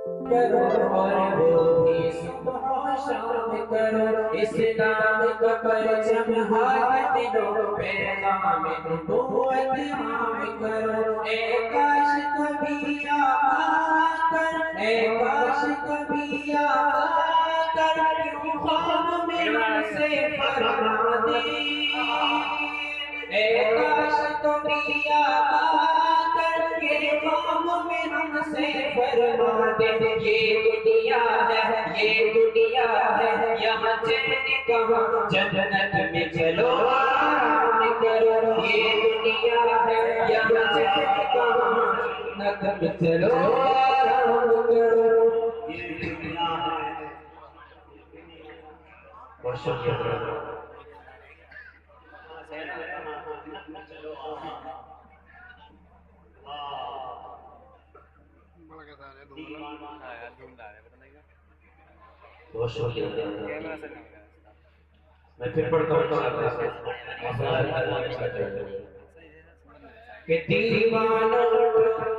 کرو اور وہ بھی صبح و شام کرو، اسلام کا پرچم ہاتھ میں لو، پیغام نبوت عام کرو، اے کاش کبھی آ کر، اے کاش کبھی آ کر یوں خواب میں ہم سے فرما دے، اے کاش کبھی آ کر یہ خواب میں ہم سے فرما دے، یہ دنیا ہے، یہ دنیا ہے، یہاں چین کہاں، جنت میں چلو آرام کرو، یہ دنیا ہے، یہاں چین کہاں، جنت میں چلو آرام کرو، یہ دنیا ہے۔ بہت شکریہ۔ بہت شکریہ۔ میں پھر پڑھتا ہوں کہ دیوانوں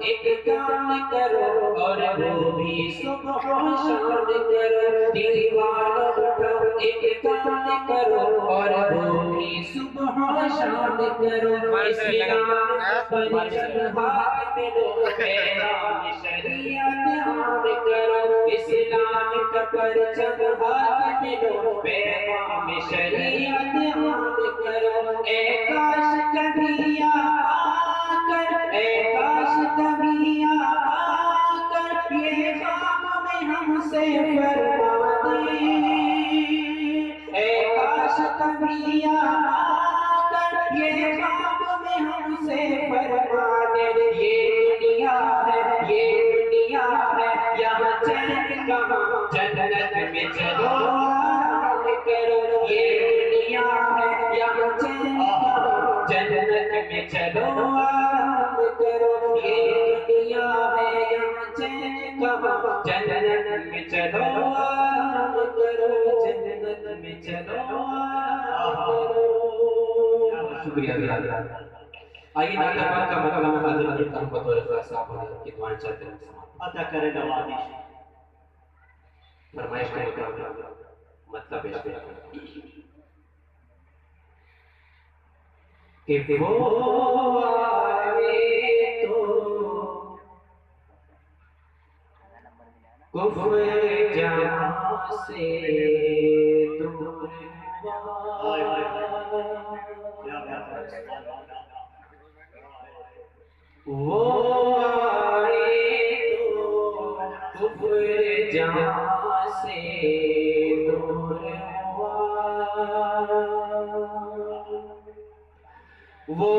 ایک کام کرو اور وہ بھی صبح و شام کرو، دیوانوں ایک کام کرو اور وہ بھی صبح و شام کرو، اسلام پرچم ہاتھ میں لو، پیغام شریعت عام کرو، اسلام کا پرچم ہاتھ میں لو، پیغام شریعت عام کرو، اے کاش کبھی اے کاش کبھی آ کر یہ خواب میں ہم سے فرما دے، اے کاش کبھی آ کر یہ خواب میں ہم سے فرما دے، یہ دنیا ہے، یہ دنیا ہے، یہاں چین کہاں، جنت میں چلو آرام کرو، یہ دنیا ہے، یہاں چین کہاں، جنت میں چلو آرام کرو، یہ دنیا ہے، یہاں چین کہاں، جنت میں چلو آرام کرو، جنت میں چلو آرام کرو۔ شکریہ اللہ۔ آئیے نعت پاک کا مقام حاضر کرتا ہوں بطور خاص صاحب حضرت کی دعائیں چاہتے ہیں عطا کرے نوازش، فرمائش کے مطابق مطلب پیش کریں کہ وہ آئے تو کفر جہاں سے دور وہ آئے تو کفر جہاں سے دور ہوا، وہ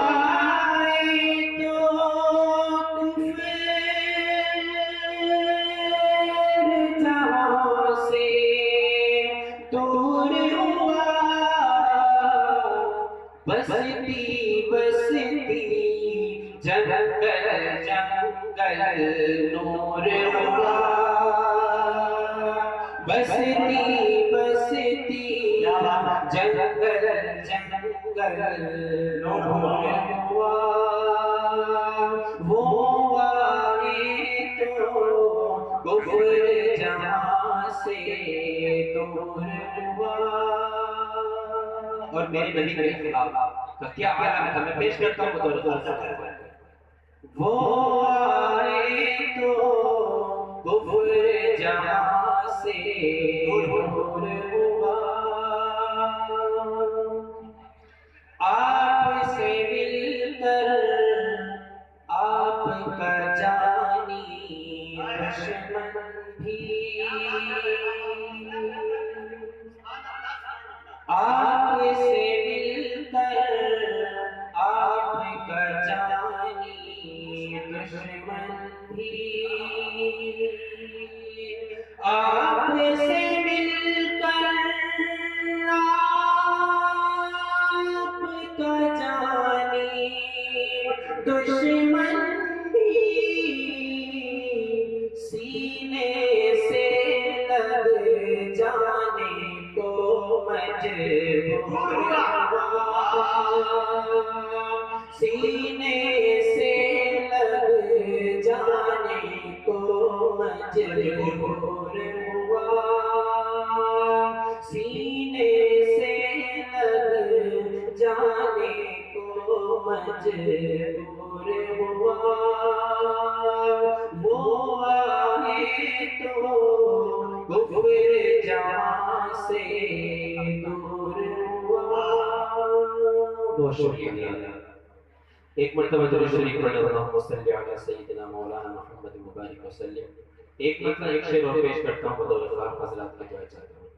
آئے تو کفر جہاں سے دور ہوا، بستی بستی جنگل جنگل نور ہوا، بستی بستی جنگل جنگل نور ہوا، وہ آئے تو کفر جہاں سے دور ہوا، اور میرے نبی کے خلاف کا کیا عالم تھا، میں پیش کرتا ہوں بطور خاص۔ وہ آئے تو کفر جہاں سے دور ہوا، آپ سے مل کر آپ کا جانی دشمن بھی، آپ سے مل کر آپ کا جانی دشمن بھی، آپ سے مل کر آپ کا جانی دشمن بھی، سینے سے لگ جانے کو مجبور ہوا، سینے سے لگ جانے کو مجبور ہوا سینے سے لگ جانے کو مجبور ہوا وہ آئے تو کفر جہاں سے دور ہوا. بہت شکریہ. ایک مرتبہ درود شریف پڑھ اللہم صلی علی سیدنا مولانا محمد مبارک وسلم. ایک مرتبہ ایک شعر اور پیش کرتا ہوں بطور خاص حضرات کی دعا چاہتا ہوں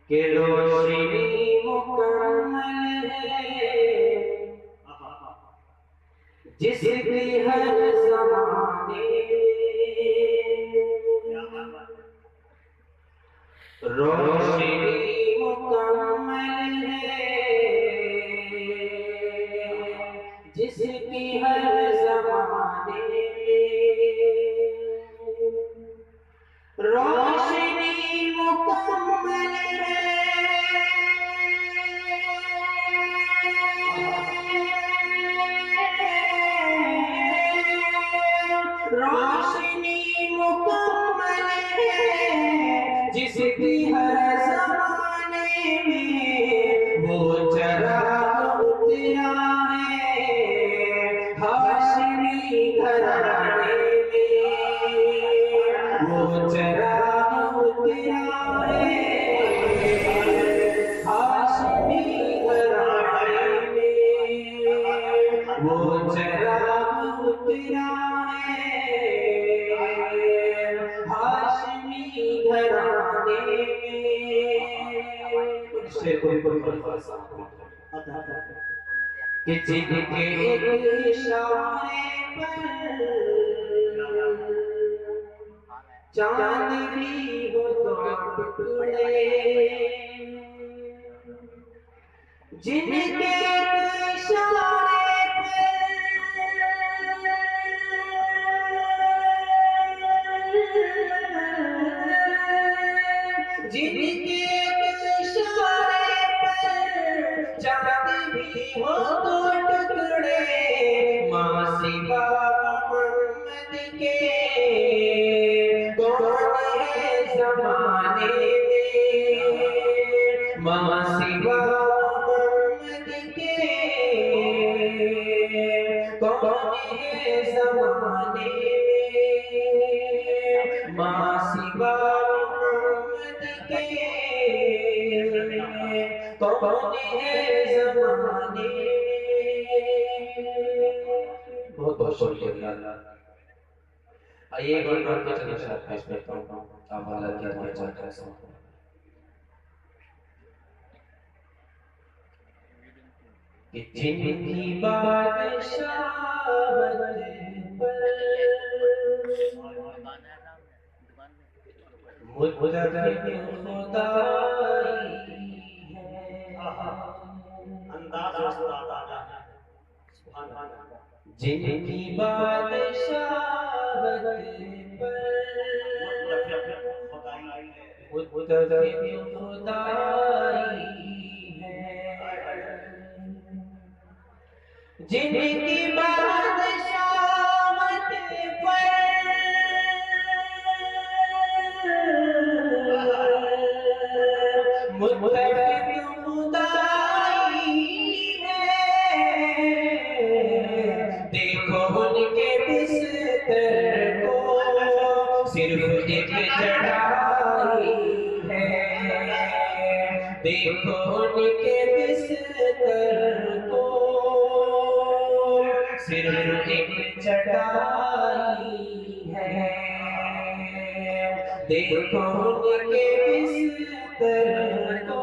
کہ روشنی مکمل ہے جس کی ہر زمانے روشنی مکمل ہے جس کی ہر زمانے روشنی مکمل ہے روشنی مکمل ہے جس کی ہر زمانے میں وہ چراغ اترا ہے ہاشمی گھرانے میں وہ چراغ اترا ہے ہاشمی گھرانے میں وہ چراغ اترا ہاشمی گھرانے کہ جن کے ایک اشارے پر چاند بھی ہو تو ٹکڑے جن کے ایک اشارے پر جن کے اشارے پر چاند بھی ہو تو ٹکڑے ماں سوا محمد کے کون ہے زمانے میں ماں سوا محمد کے کون ہے زمانے میں ماں سوا کون ہے زمانے بہت بہت شکریہ. آئیے ایک اور کے چلے شاید پیش کرتا ہوں آپ حضرت کی دعائیں چاہتا ہے کہ جن کی بادشاہت پر متفق خدائی جن کی بادشاہت پر متفق خدائی ہے جن کی بادشاہت پر متفق خدائی ہے دیکھو ان کے بستر کو صرف ایک چڑھائی ہے دیکھو ان کے بستر کو صرف ایک چڑھائی ہے دیکھو ان کے بستر کو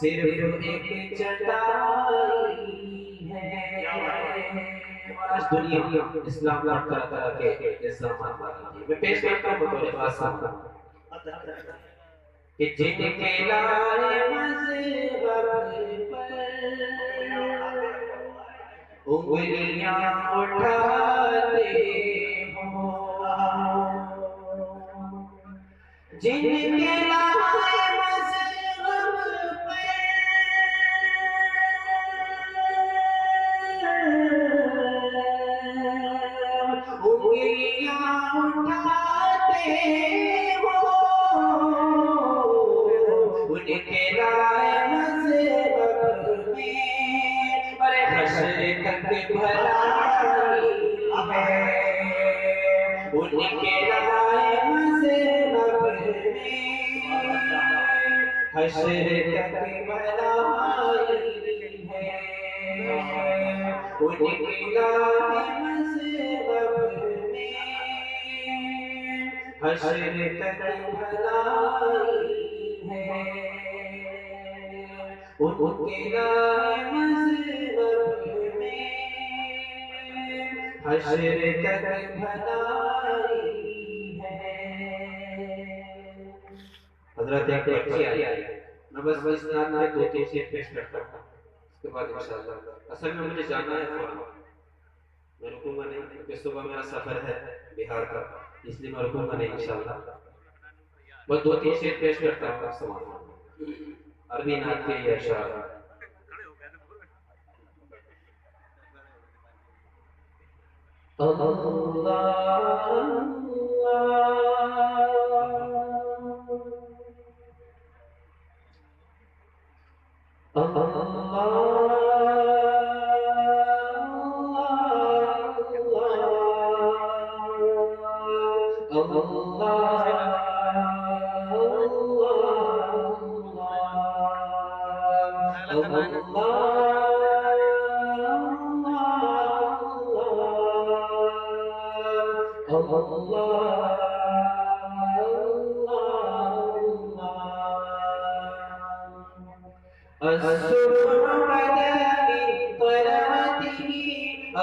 صرف ایک چٹائی ہے اور آج دنیا اسلام طرح طرح کے الزامات آتی ہے. میں پیش کرتا ہوں بطور خاص کہ جن کے لائے مذہب پر انگلیاں اٹھاتے ہوں جن کے لائے مذہب پر انگلیاں اٹھاتے ہو ان کے رائے مذہب میں اور حشر تک بھلائی ہے ان کے رائے مذہب میں حشر تک بھلائی ہے ان کی رائے مذہب میں حشر تک بھلائی ہے ان کی رائے مذہب میں حشر تک بھلائی ہے۔ حضرت ایک بچی آئی میں بس نام کے دو تین شعر پیش کرتا ہوں اس کے بعد انشاءاللہ اصل میں مجھے جانا ہے فوراً میں رکوں گا نہیں کیونکہ صبح میرا سفر ہے بہار کا اس لیے میں رکوں گا نہیں انشاءاللہ بس دو تین شعر پیش کرتا ہوں سماعت عربی نعت کے یہ اشعار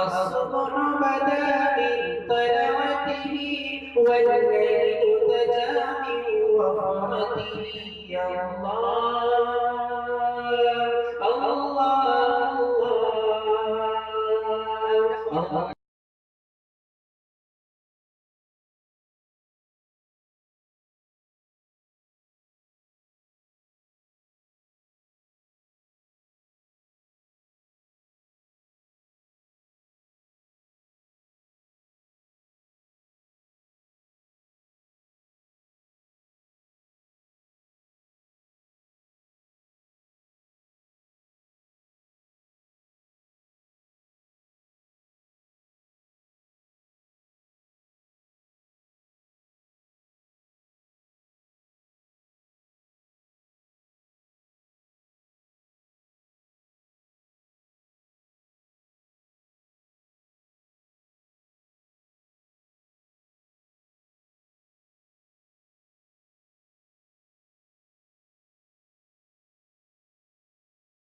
الصبح بدا من طلعته والليل دجى من وفرته الله الله الله